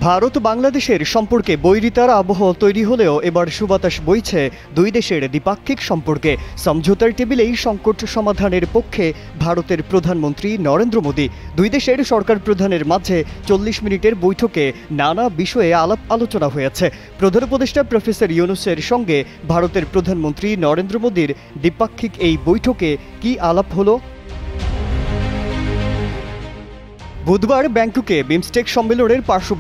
ভারত বাংলাদেশের সম্পর্কে বৈরিতার আবহ তৈরি হলেও এবার সুবাতাস বইছে দুই দেশের দ্বিপাক্ষিক সম্পর্কে। সমঝোতার টেবিলেই সংকট সমাধানের পক্ষে ভারতের প্রধানমন্ত্রী নরেন্দ্র মোদী। দুই দেশের সরকার প্রধানের মাঝে 40 মিনিটের বৈঠকে নানা বিষয়ে আলাপ আলোচনা হয়েছে। প্রধান উপদেষ্টা প্রফেসর ইউনূসের সঙ্গে ভারতের প্রধানমন্ত্রী নরেন্দ্র মোদীর দ্বিপাক্ষিক এই বৈঠকে কি আলাপ হলো? বুধবার ব্যাংককে বিমস্টেক সম্মেলনের পার্শ্ব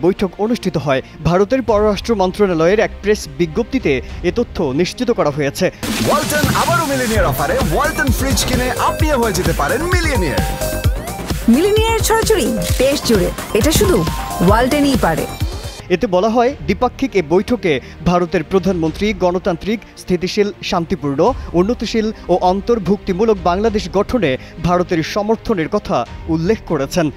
বৈঠক অনুষ্ঠিত হয়। ভারতের পররাষ্ট্র মন্ত্রণালয়ের এক প্রেস বিজ্ঞপ্তিতে এ তথ্য নিশ্চিত করা হয়েছে। ওয়ালটন আবারও মিলিনিয়ার অফারে ওয়ালটন ফ্রিজ কিনে আপনিও হয়ে যেতে পারেন মিলিয়নিয়ার। মিলিনিয়ার ছড়াছড়ি দেশ জুড়ে, এটা শুধু ওয়ালটনই পারে। এতে বলা হয়, দ্বিপাক্ষিক এ বৈঠকে ভারতের প্রধানমন্ত্রী গণতান্ত্রিক, স্থিতিশীল, শান্তিপূর্ণ, উন্নতিশীল ও অন্তর্ভুক্তিমূলক বাংলাদেশ গঠনে ভারতের সমর্থনের কথা উল্লেখ করেছেন।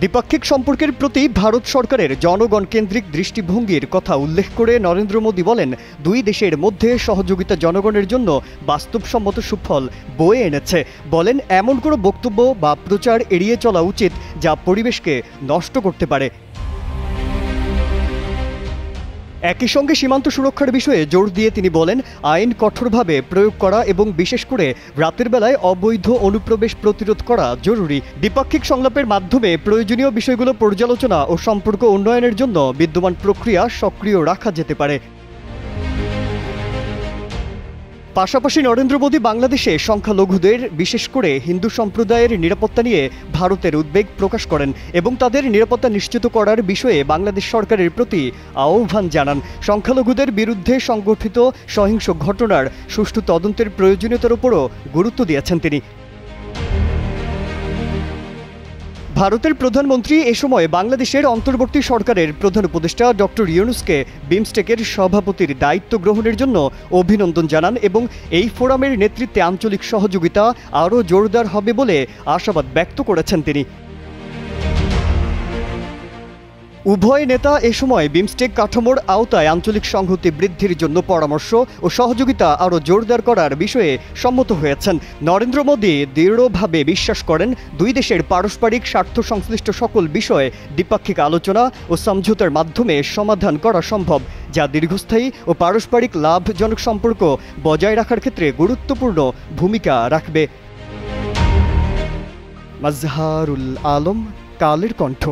দ্বিপাক্ষিক সম্পর্কের প্রতি ভারত সরকারের জনগণকেন্দ্রিক দৃষ্টিভঙ্গির কথা উল্লেখ করে নরেন্দ্র মোদী বলেন, দুই দেশের মধ্যে সহযোগিতা জনগণের জন্য বাস্তবসম্মত সুফল বয়ে এনেছে। বলেন, এমন কোনো বক্তব্য বা প্রচার এড়িয়ে চলা উচিত যা পরিবেশকে নষ্ট করতে পারে। একই সঙ্গে সীমান্ত সুরক্ষার বিষয়ে জোর দিয়ে তিনি বলেন, আইন কঠোরভাবে প্রয়োগ করা এবং বিশেষ করে রাতের বেলায় অবৈধ অনুপ্রবেশ প্রতিরোধ করা জরুরি। দ্বিপাক্ষিক সংলাপের মাধ্যমে প্রয়োজনীয় বিষয়গুলো পর্যালোচনা ও সম্পর্ক উন্নয়নের জন্য বিদ্যমান প্রক্রিয়া সক্রিয় রাখা যেতে পারে। পাশাপাশি নরেন্দ্র মোদী বাংলাদেশে সংখ্যালঘুদের, বিশেষ করে হিন্দু সম্প্রদায়ের নিরাপত্তা নিয়ে ভারতের উদ্বেগ প্রকাশ করেন এবং তাদের নিরাপত্তা নিশ্চিত করার বিষয়ে বাংলাদেশ সরকারের প্রতি আহ্বান জানান। সংখ্যালঘুদের বিরুদ্ধে সংগঠিত সহিংস ঘটনার সুষ্ঠু তদন্তের প্রয়োজনীয়তার উপরও গুরুত্ব দিয়েছেন তিনি। ভারতের প্রধানমন্ত্রী এ সময় বাংলাদেশের অন্তর্বর্তী সরকারের প্রধান উপদেষ্টা ডক্টর ইউনূসকে বিমস্টেকের সভাপতির দায়িত্ব গ্রহণের জন্য অভিনন্দন জানান এবং এই ফোরামের নেতৃত্বে আঞ্চলিক সহযোগিতা আরও জোরদার হবে বলে আশাবাদ ব্যক্ত করেছেন তিনি। উভয় নেতা এ সময় বিমস্টেক কাঠামোর আওতায় আঞ্চলিক সংহতি বৃদ্ধির জন্য পরামর্শ ও সহযোগিতা আরও জোরদার করার বিষয়ে সম্মত হয়েছেন। নরেন্দ্র মোদী দৃঢ়ভাবে বিশ্বাস করেন, দুই দেশের পারস্পরিক স্বার্থ সংশ্লিষ্ট সকল বিষয়ে দ্বিপাক্ষিক আলোচনা ও সমঝোতার মাধ্যমে সমাধান করা সম্ভব, যা দীর্ঘস্থায়ী ও পারস্পরিক লাভজনক সম্পর্ক বজায় রাখার ক্ষেত্রে গুরুত্বপূর্ণ ভূমিকা রাখবে। মাজহারুল আলম, কালের কণ্ঠ।